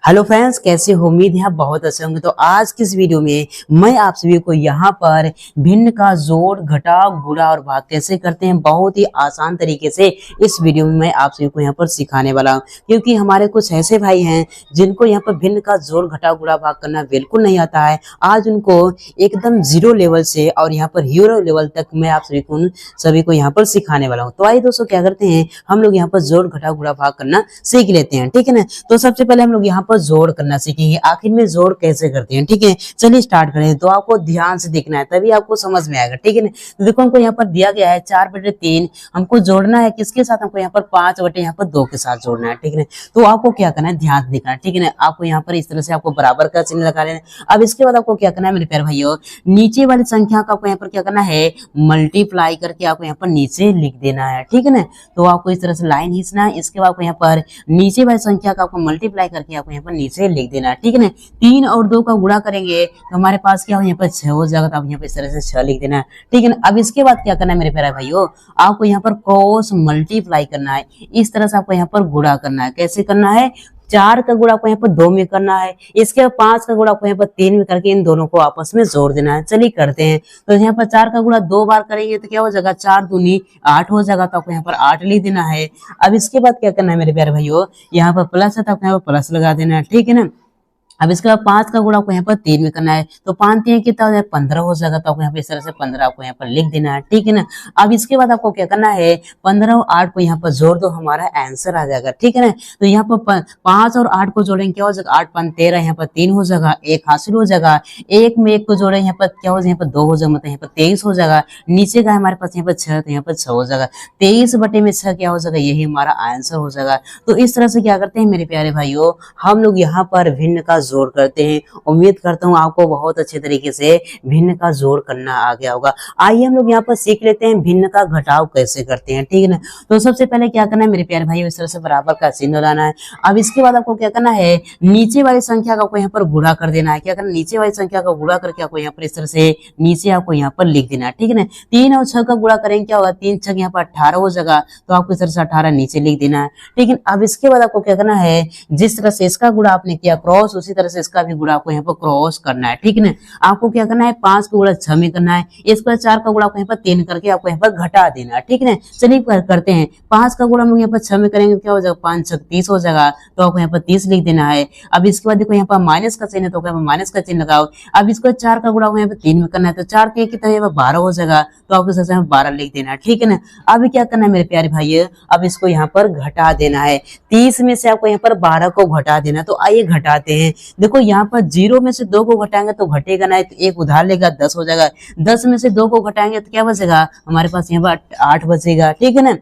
Hello friends, कैसे हो? उम्मीद है आप बहुत अच्छे होंगे। तो आज की इस वीडियो में मैं आप सभी को यहाँ पर भिन्न का जोड़, घटाव, गुणा और भाग कैसे करते हैं बहुत ही आसान तरीके से इस वीडियो में मैं आप सभी को यहाँ पर सिखाने वाला हूँ। क्योंकि हमारे कुछ ऐसे भाई हैं जिनको यहाँ पर भिन्न का जोड़, घटाव, गुणा, भाग करना बिल्कुल नहीं आता है। आज उनको एकदम जीरो लेवल से और यहाँ पर हीरो लेवल तक मैं आप सभी को यहाँ पर सिखाने वाला हूँ। तो आइए दोस्तों, क्या करते हैं हम लोग यहाँ पर जोड़, घटाव, गुणा, भाग करना सीख लेते हैं। ठीक है ना। तो सबसे पहले हम लोग यहाँ पर जोड़ करना सीखेंगे। आखिर में जोड़ कैसे करते हैं, ठीक है। चलिए स्टार्ट करें। तो आपको ध्यान से देखना है, तभी आपको समझ में आएगा। ठीक है ना। तो देखो, हमको यहाँ पर दिया गया है 4/3। हमको जोड़ना है किसके साथ? हमको यहाँ पर 5/2 के साथ जोड़ना है। ठीक है ना। तो आपको क्या करना है, ध्यान देखना है। ठीक है ना। आपको यहाँ पर इस तरह से आपको बराबर का चिन्ह लगा लेना है। अब इसके बाद आपको क्या करना है मेरे प्यारे भाइयों, नीचे वाली संख्या का आपको यहाँ पर क्या करना है, मल्टीप्लाई करके आपको यहाँ पर नीचे लिख देना है। ठीक है ना। तो आपको इस तरह से लाइन खींचना है। इसके बाद आपको यहाँ पर नीचे वाली संख्या का आपको मल्टीप्लाई करके आपको यहाँ पर नीचे लिख देना है। ठीक है ना। 3 और 2 का गुणा करेंगे तो हमारे पास क्या हो, यहाँ पर 6 हो जाएगा। तो आप यहाँ पर इस तरह से 6 लिख देना है। ठीक है ना। अब इसके बाद क्या करना है मेरे प्यारे भाइयों, आपको यहाँ पर क्रॉस मल्टीप्लाई करना है। इस तरह से आपको यहाँ पर गुणा करना है। कैसे करना है? 4 का गुणा आपको यहाँ पर 2 में करना है। इसके बाद 5 का गुणा आपको यहाँ पर 3 में करके इन दोनों को आपस में जोड़ देना है। चलिए करते हैं। तो यहाँ पर 4 का गुणा 2 बार करेंगे तो क्या हो जाएगा, 4 दूनी 8 हो जाएगा। तो आपको यहाँ पर 8 लिख देना है। अब इसके बाद क्या करना है मेरे प्यारे भाइयों, यहाँ पर प्लस है तो आपको यहाँ पर प्लस लगा देना है। ठीक है ना। अब इसके बाद 5 का गुणा आपको यहाँ पर 3 में करना है। तो 5 3 कितना हो जाए, 15 हो जाएगा। तो आपको यहाँ पे इस तरह से 15 आपको यहाँ पर लिख देना है। ठीक है ना। अब इसके बाद आपको क्या करना है, 15 और 8 को यहाँ पर जोड़ दो, हमारा आंसर आ जाएगा। ठीक है ना। तो यहाँ पर 5 और 8 को जोड़ेंगे, क्या हो जाएगा, 8 5 13, यहाँ पर 3 हो जाएगा, 1 हासिल हो जाएगा। 1 में 1 को जोड़े, यहाँ पर क्या हो जाएगा, यहाँ पर 2 हो जाएगा, मतलब यहाँ पर 23 हो जाएगा। नीचे का हमारे पास यहाँ पर 6, तो यहाँ पर 6 हो जाएगा। 23/6 क्या हो जाएगा, यही हमारा आंसर हो जाएगा। तो इस तरह से क्या करते हैं मेरे प्यारे भाइयों, हम लोग यहाँ पर भिन्न का जोड़ करते हैं। उम्मीद करता हूँ आपको बहुत अच्छे तरीके से भिन्न का जोड़ करना आ गया होगा। आइए हम लोग यहाँ पर सीख लेते हैं भिन्न का घटाव कैसे करते हैं। ठीक है ना। तो सबसे पहले क्या करना है मेरे प्यारे भाई, इस तरह से बराबर का चिन्ह लाना है। अब इसके बाद आपको क्या करना है, नीचे वाली संख्या का आपको यहाँ पर गुणा कर देना है। क्या करना है, नीचे वाली संख्या का गुणा करके आपको यहाँ पर इस तरह से नीचे आपको यहाँ पर लिख देना है। ठीक है ना। 3 और 6 का गुणा करेंगे, क्या होगा, 3 6 यहाँ पर 18 हो जाएगा। तो आपको इस तरह से 18 नीचे लिख देना है। ठीक है। अब इसके बाद आपको क्या करना है, जिस तरह से इसका गुणा आपने किया क्रॉस, उसी तरह से इसका भी गुणा आपको यहाँ पर क्रॉस करना है। ठीक है ना। आपको क्या करना है, 5 का गुणा 6 में करना है। इसके बाद 4 का गुणा आपको यहाँ पर 3 करके आपको यहाँ पर घटा देना है। ठीक है ना। चलिए करते हैं। 5 का गुणा हम लोग यहाँ पर 6 में करेंगे, क्या हो जाएगा, 5 6 30 हो जाएगा। तो आपको यहाँ पर 30 लिख देना है। अब इसके बाद देखो यहाँ पर माइनस का चिन्ह है, तो यहाँ पर माइनस का चिन्ह लगाओ। अब इसको 4 का गुणा यहाँ पर 3 में करना है। तो 4 के कितना यहाँ पर 12 हो जाएगा। तो आपको सबसे 12 लिख देना है। ठीक है ना। अब क्या करना है मेरे प्यारे भाई, अब इसको यहाँ पर घटा देना है। 30 में से आपको यहाँ पर 12 को घटा देना। तो आइए घटाते हैं। देखो यहाँ पर 0 में से 2 को घटाएंगे तो घटेगा ना, तो 1 उधार लेगा, 10 हो जाएगा। 10 में से 2 को घटाएंगे तो क्या बचेगा, हमारे पास यहाँ पर 8 बचेगा। ठीक है ना।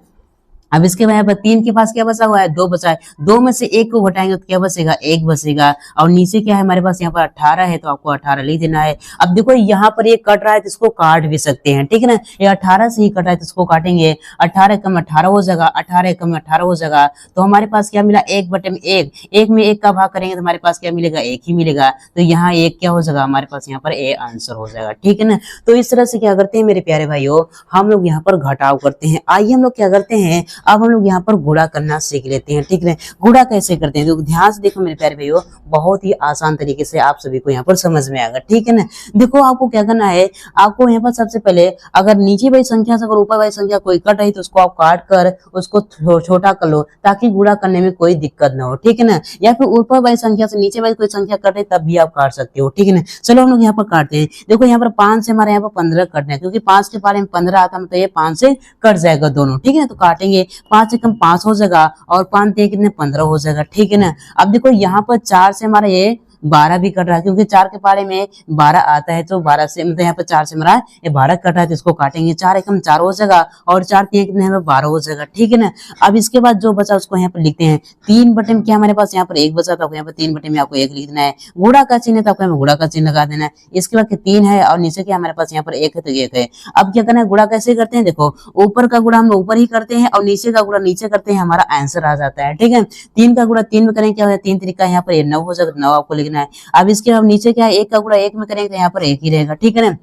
अब इसके बाद यहाँ पर 3 के पास क्या बचा हुआ है, 2 बचा है। 2 में से 1 को घटाएंगे तो क्या बचेगा, 1 बचेगा। और नीचे क्या है हमारे पास, यहाँ पर 18 है। तो आपको 18 लिख देना है। अब देखो यहाँ पर ये कट रहा है तो इसको काट भी सकते हैं। ठीक है ना। ये 18 से ही कट रहा है तो इसको काटेंगे। 18 कम 18 हो जाएगा, 18 कम 18 हो जाएगा। तो हमारे पास क्या मिला, 1/1। 1 में 1 का भाग करेंगे तो हमारे पास क्या मिलेगा, 1 ही मिलेगा। तो यहाँ 1 क्या हो जाएगा, हमारे पास यहाँ पर ए आंसर हो जाएगा। ठीक है ना। तो इस तरह से क्या करते हैं मेरे प्यारे भाइयों, हम लोग यहाँ पर घटाव करते हैं। आइए हम लोग क्या करते हैं, अब हम लोग यहाँ पर गुणा करना सीख लेते हैं। ठीक है। गुणा कैसे करते हैं, तो ध्यान से देखो मेरे प्यारे भाइयों, बहुत ही आसान तरीके से आप सभी को यहाँ पर समझ में आएगा। ठीक है ना। देखो आपको क्या करना है, आपको यहाँ पर सबसे पहले अगर नीचे वाली संख्या से अगर ऊपर वाली संख्या कोई कट रही तो उसको आप काट कर उसको छोटा कर लो, ताकि गुणा करने में कोई दिक्कत ना हो। ठीक है ना। या फिर ऊपर वाली संख्या से नीचे वाली कोई संख्या कट रही तब भी आप काट सकते हो। ठीक है ना। चलो हम लोग यहाँ पर काटते हैं। देखो यहाँ पर 5 से हमारे यहाँ पर 15 कटना है, क्योंकि 5 के पारे में 15 आता है, मतलब ये 5 से कट जाएगा दोनों। ठीक है ना। तो काटेंगे, 5 से कम 5 हो जाएगा और 5 कितने 15 हो जाएगा। ठीक है ना। अब देखो यहाँ पर 4 से हमारा ये 12 भी कट रहा है, क्योंकि 4 के पारे में 12 आता है। तो 12 से मतलब यहाँ पर 4 से हमारा ये 12 कट रहा है, तो इसको काटेंगे। 4 एकम 4 हो जाएगा और 4 3 कितने यहाँ पर 12 हो जाएगा। ठीक है ना। अब इसके बाद जो बचा उसको यहाँ पर लिखते हैं। 3 में क्या हमारे पास यहाँ पर 1 बचा, तो यहाँ पर 3 में आपको 1 लिख देना है। गुणा का चिन्ह है तो आपको यहाँ गुणा का चिन्ह लगा देना है। इसके बाद 3 है और नीचे क्या हमारे पास यहाँ पर 1 है, तो 1 है। अब क्या करना है, गुणा कैसे करते हैं, देखो ऊपर का गुणा हम ऊपर ही करते हैं और नीचे का गुणा नीचे करते हैं, हमारा आंसर आ जाता है। ठीक है। 3 का गुणा 3 में करेंगे, क्या हो जाएगा, 3 तरीका यहाँ पर 9 हो जाएगा, 9 आपको लिखना है। अब इसके अब नीचे क्या है, 1 का गुणा 1 में करेंगे तो यहाँ पर 1 ही रहेगा। ठीक है ना।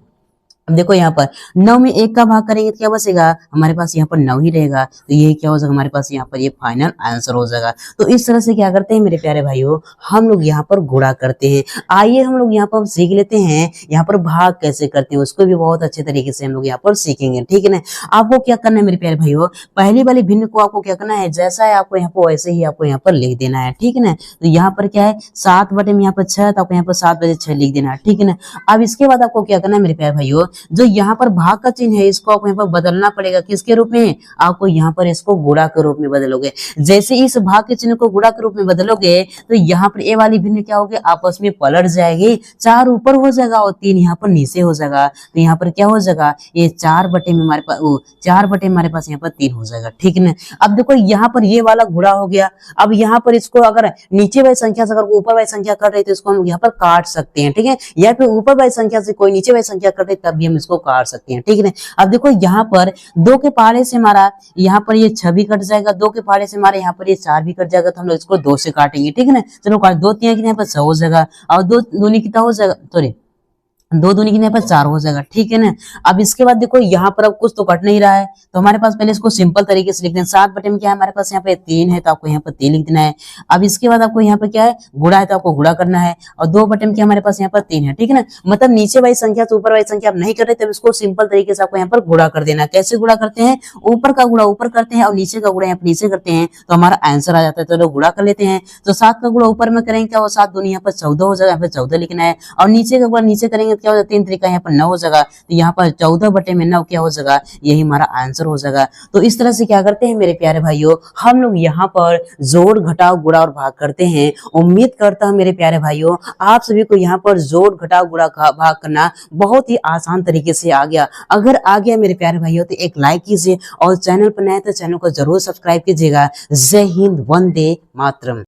अब देखो यहाँ पर 9 में 1 का भाग करेंगे तो क्या बचेगा, हमारे पास यहाँ पर 9 ही रहेगा। तो ये क्या हो जाएगा, हमारे पास यहाँ पर ये फाइनल आंसर हो जाएगा। तो इस तरह से क्या करते हैं मेरे प्यारे भाइयों, हम लोग यहाँ पर गुणा करते हैं। आइए हम लोग यहाँ पर सीख लेते हैं यहाँ पर भाग कैसे करते हैं, उसको भी बहुत अच्छे तरीके से हम लोग यहाँ पर सीखेंगे, ठीक है ना। आपको क्या करना है मेरे प्यारे भाइयों, पहली वाली भिन्न को आपको क्या करना है, जैसा है आपको यहाँ पर वैसे ही आपको यहाँ पर लिख देना है, ठीक है ना। तो यहाँ पर क्या है 7 बटे में यहाँ पर 6, तो आपको यहाँ पर 7 बटे 6 लिख देना है, ठीक है ना। अब इसके बाद आपको क्या करना है मेरे प्यारे भाइयों, जो यहाँ पर भाग का चिन्ह है इसको आपको यहाँ पर बदलना पड़ेगा। किसके रूप में, आपको यहाँ पर इसको गुणा के रूप में बदलोगे। जैसे इस भाग के चिन्ह को गुणा के रूप में बदलोगे तो यहाँ पर ए वाली भिन्न क्या होगी, आपस में पलट जाएगी, 4 ऊपर हो जाएगा और 3 यहाँ पर नीचे हो जाएगा। तो यहाँ पर क्या हो जाएगा, ये 4 बटे में हमारे पास 4 बटे हमारे पास यहाँ पर 3 हो जाएगा, ठीक है ना। अब देखो यहाँ पर ये वाला गुणा हो गया। अब यहाँ पर इसको अगर नीचे वाली संख्या से अगर ऊपर वाली संख्या कर रहे तो इसको हम यहाँ पर काट सकते हैं, ठीक है। या फिर ऊपर वाली संख्या से कोई नीचे वाली संख्या कर रहे तब भी हम इसको काट सकते हैं, ठीक है ना। अब देखो यहाँ पर 2 के पहाड़े से हमारा यहाँ पर ये 6 भी कट जाएगा, 2 के पहाड़े से हमारे यहाँ पर ये 4 भी कट जाएगा। तो हम लोग इसको 2 से काटेंगे, ठीक है ना। चलो काट, 2 3 कितने पर 6 हो जाएगा और 2 दूनी कितना हो जाएगा, सॉरी 2 दूनी कितने पर 4 हो जाएगा, ठीक है ना। अब इसके बाद देखो यहाँ पर अब कुछ तो कट नहीं रहा है, तो हमारे पास पहले इसको सिंपल तरीके से लिखते हैं। 7 बटे में क्या है हमारे पास यहाँ पे 3 है, तो आपको यहाँ पर 3 लिख देना है। अब इसके बाद आपको यहाँ पे क्या है, गुणा है तो आपको गुणा करना है, और 2 बटे में क्या हमारे पास यहाँ पर 3 है, ठीक है ना। मतलब नीचे वाली संख्या से ऊपर वाली संख्या आप नहीं कर रहे, तब इसको सिंपल तरीके से आपको यहाँ पर गुणा कर देना है। कैसे गुणा करते हैं, ऊपर का गुणा ऊपर करते हैं और नीचे का गुणा यहाँ पर नीचे करते हैं, तो हमारा आंसर आ जाता है। तो लोग गुणा कर लेते हैं। तो 7 का गुणा ऊपर में करेंगे क्या हो, 7 दूनी यहाँ पर 14 हो जाएगा, यहाँ पर 14 लिखना है। और नीचे का गुणा नीचे करेंगे तो क्या हो जाएगा, 3 तरीका पर 9 हो जाएगा। तो यहाँ पर 14 बटे में 9 क्या हो जाएगा, यही हमारा आंसर हो जाएगा। तो इस तरह से क्या करते हैं मेरे प्यारे भाइयों, हम लोग यहाँ पर जोड़ घटाव गुणा और भाग करते हैं। उम्मीद करता हूँ मेरे प्यारे भाइयों आप सभी को यहाँ पर जोड़ घटाव गुणा भाग करना बहुत ही आसान तरीके से आ गया। अगर आ गया मेरे प्यारे भाइयों तो एक लाइक कीजिए और चैनल पर नए तो चैनल को जरूर सब्सक्राइब कीजिएगा। जय हिंद, वंदे मातरम।